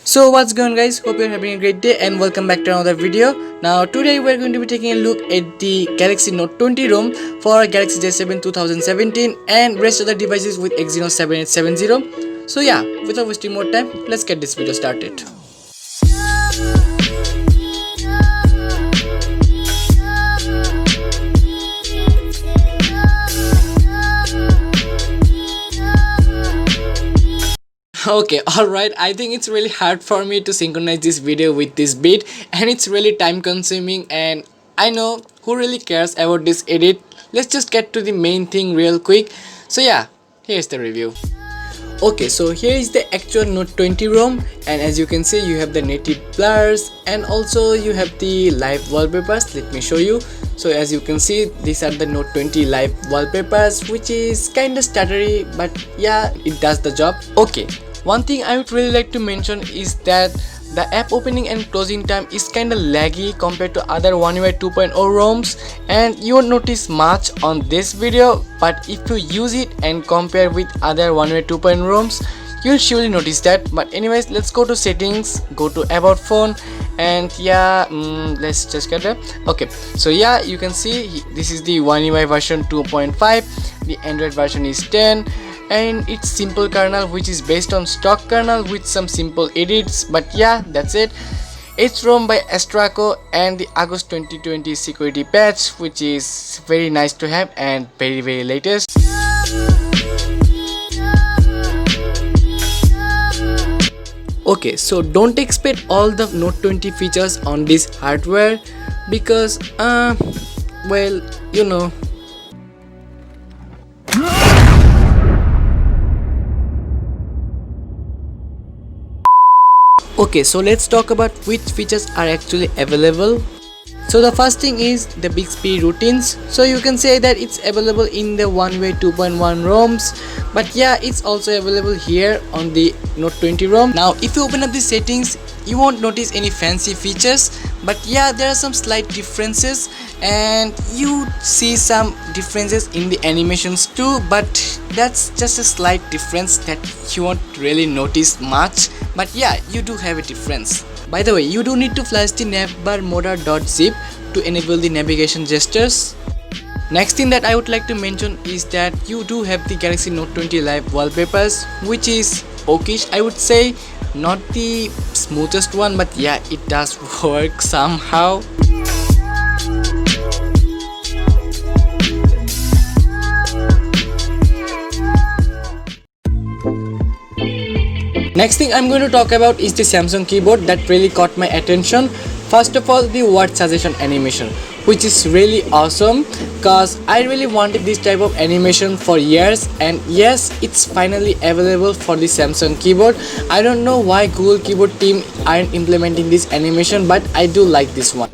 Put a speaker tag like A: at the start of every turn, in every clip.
A: So what's going on, guys? Hope you're having a great day and welcome back to another video. Now today we're going to be taking a look at the Galaxy Note 20 ROM for Galaxy J7 2017 and rest of the devices with Exynos 7870. So yeah, without wasting more time, let's get this video started. Okay, alright, I think it's really hard for me to synchronize this video with this beat and it's really time consuming, and I know who really cares about this edit. Let's just get to the main thing real quick. So yeah, here's the review. Okay, so here is the actual Note 20 ROM, and as you can see you have the native blurs and also you have the live wallpapers. Let me show you. So as you can see, these are the Note 20 live wallpapers, which is kinda stuttery, but yeah, it does the job. Okay, one thing I would really like to mention is that the app opening and closing time is kinda laggy compared to other One UI 2.0 ROMs, and you won't notice much on this video, but if you use it and compare with other One UI 2.0 ROMs, you'll surely notice that. But anyways, let's go to settings, go to about phone, and yeah, let's just get there. Okay, so yeah, you can see this is the One UI version 2.5, the Android version is 10, and it's simple kernel which is based on stock kernel with some simple edits, but yeah, that's it. H-ROM by ASTRAKO and the August 2020 security patch, which is very nice to have and very latest. Okay, so don't expect all the Note 20 features on this hardware because well, you know. Okay, so let's talk about which features are actually available. So the first thing is the Bixby routines. So you can say that it's available in the One UI 2.1 ROMs, but yeah, it's also available here on the Note 20 ROM. Now if you open up the settings, you won't notice any fancy features, but yeah, there are some slight differences and you see some differences in the animations too, but that's just a slight difference that you won't really notice much, but yeah, you do have a difference. By the way, you do need to flash the navbar.zip to enable the navigation gestures. Next thing that I would like to mention is that you do have the Galaxy Note 20 live wallpapers, which is okayish, I would say. Not the smoothest one, but yeah, it does work somehow. Next thing I'm going to talk about is the Samsung keyboard that really caught my attention. First of all, the word suggestion animation, which is really awesome because I really wanted this type of animation for years, and yes, it's finally available for the Samsung keyboard. I don't know why Google keyboard team aren't implementing this animation, but I do like this one.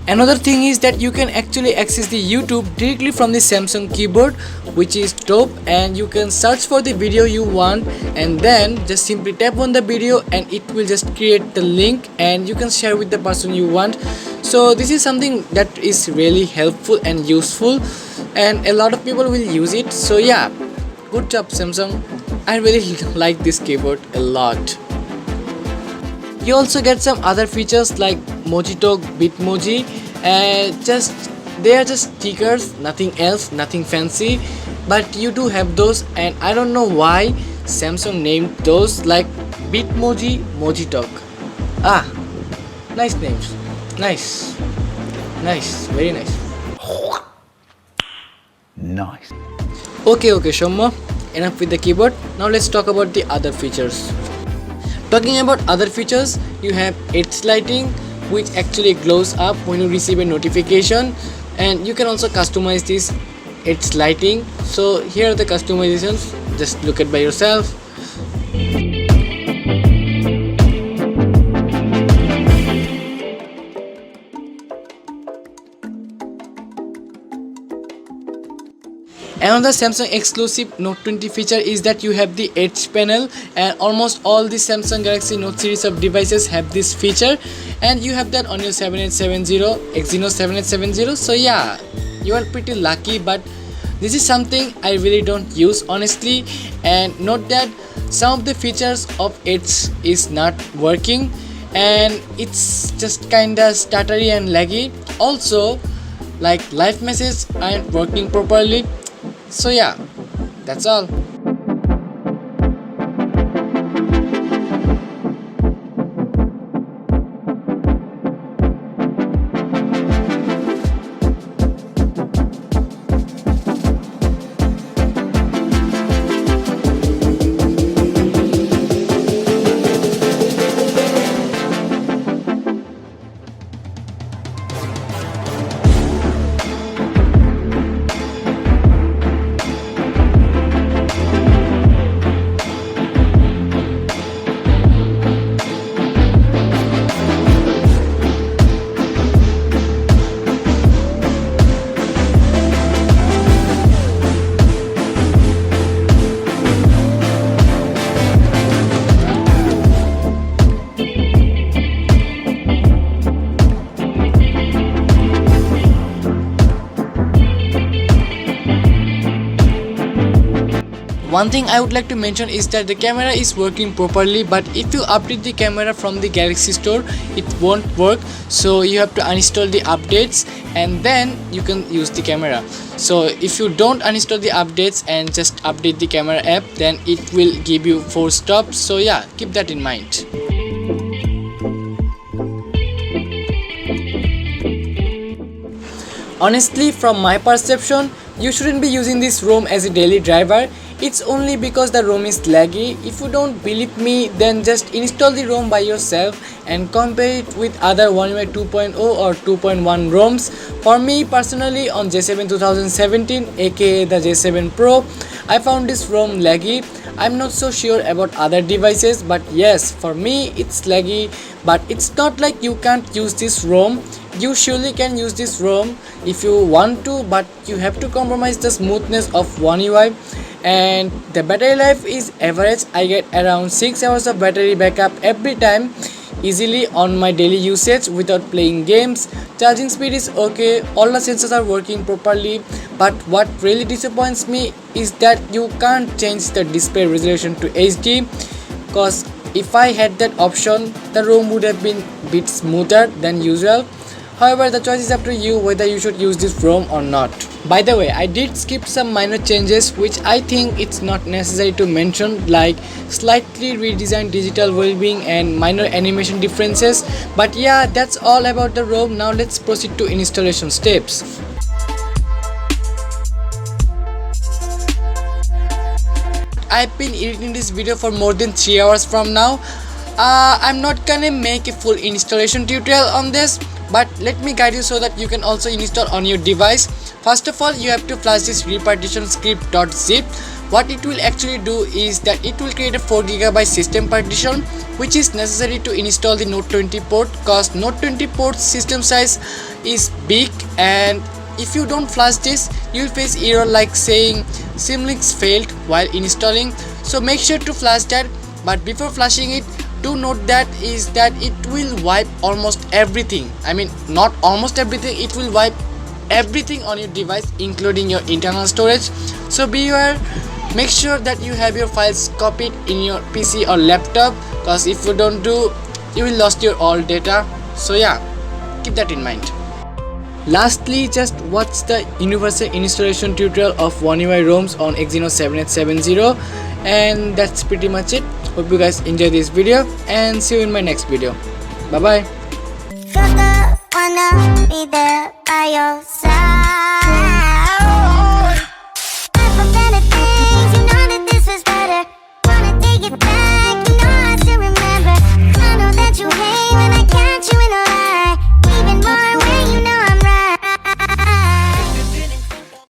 A: Another thing is that you can actually access the YouTube directly from the Samsung keyboard, which is dope, and you can search for the video you want and then just simply tap on the video and it will just create the link and you can share with the person you want. So this is something that is really helpful and useful, and a lot of people will use it. So yeah, good job Samsung. I really like this keyboard a lot. You also get some other features like Mojitalk, Bitmoji, and they are just stickers, nothing else, nothing fancy, but you do have those, and I don't know why Samsung named those like Bitmoji, Mojitalk. Nice names, nice, very nice.
B: Nice.
A: Okay, Shommo, enough with the keyboard. Now let's talk about the other features. Talking about other features, you have edge lighting, which actually glows up when you receive a notification, and you can also customize this edge lighting. So here are the customizations, just look at by yourself. Another Samsung exclusive Note 20 feature is that you have the Edge panel, and almost all the Samsung Galaxy Note series of devices have this feature, and you have that on your 7870 Exynos 7870. So yeah, you are pretty lucky, but This is something I really don't use honestly, and note that some of the features of it is not working and it's just kinda stuttery and laggy. Also, like live messages aren't working properly. So yeah, that's all. One thing I would like to mention is that the camera is working properly, but if you update the camera from the Galaxy store, it won't work. So you have to uninstall the updates and then you can use the camera. So if you don't uninstall the updates and just update the camera app, then it will give you 4 stops. So yeah, keep that in mind. Honestly, from my perception, you shouldn't be using this ROM as a daily driver. It's only because the ROM is laggy. If you don't believe me, then just install the ROM by yourself and compare it with other One UI 2.0 or 2.1 ROMs. For me personally, on J7 2017 aka the J7 Pro, I found this ROM laggy. I'm not so sure about other devices, but yes, for me it's laggy. But it's not like you can't use this ROM. You surely can use this ROM if you want to, but you have to compromise the smoothness of One UI. And the battery life is average. I get around 6 hours of battery backup every time easily on my daily usage without playing games. Charging speed is okay, all the sensors are working properly, but what really disappoints me is that you can't change the display resolution to HD, cause if I had that option, the ROM would have been a bit smoother than usual. However, the choice is up to you whether you should use this ROM or not. By the way, I did skip some minor changes which I think it's not necessary to mention, like slightly redesigned digital well-being and minor animation differences. But yeah, that's all about the ROM. Now let's proceed to installation steps. I've been editing this video for more than 3 hours from now. I'm not gonna make a full installation tutorial on this, but let me guide you so that you can also install on your device. First of all, you have to flash this Reparationer SCRIPT.ZIP. What it will actually do is that it will create a 4GB system partition, which is necessary to install the Note 20 port, cause Note 20 port's system size is big, and if you don't flash this, you'll face error like saying Symlinks failed while installing. So make sure to flash that. But before flashing it, do note that it will wipe almost everything. I mean, not almost everything, it will wipe everything on your device, including your internal storage. So beware, make sure that you have your files copied in your PC or laptop, because if you don't do, you will lose your all data. So yeah, keep that in mind. Lastly, just watch the universal installation tutorial of One UI ROMs on Exynos 7870, and that's pretty much it. Hope you guys enjoy this video and see you in my next video. Bye bye.
B: Wanna be there by your side.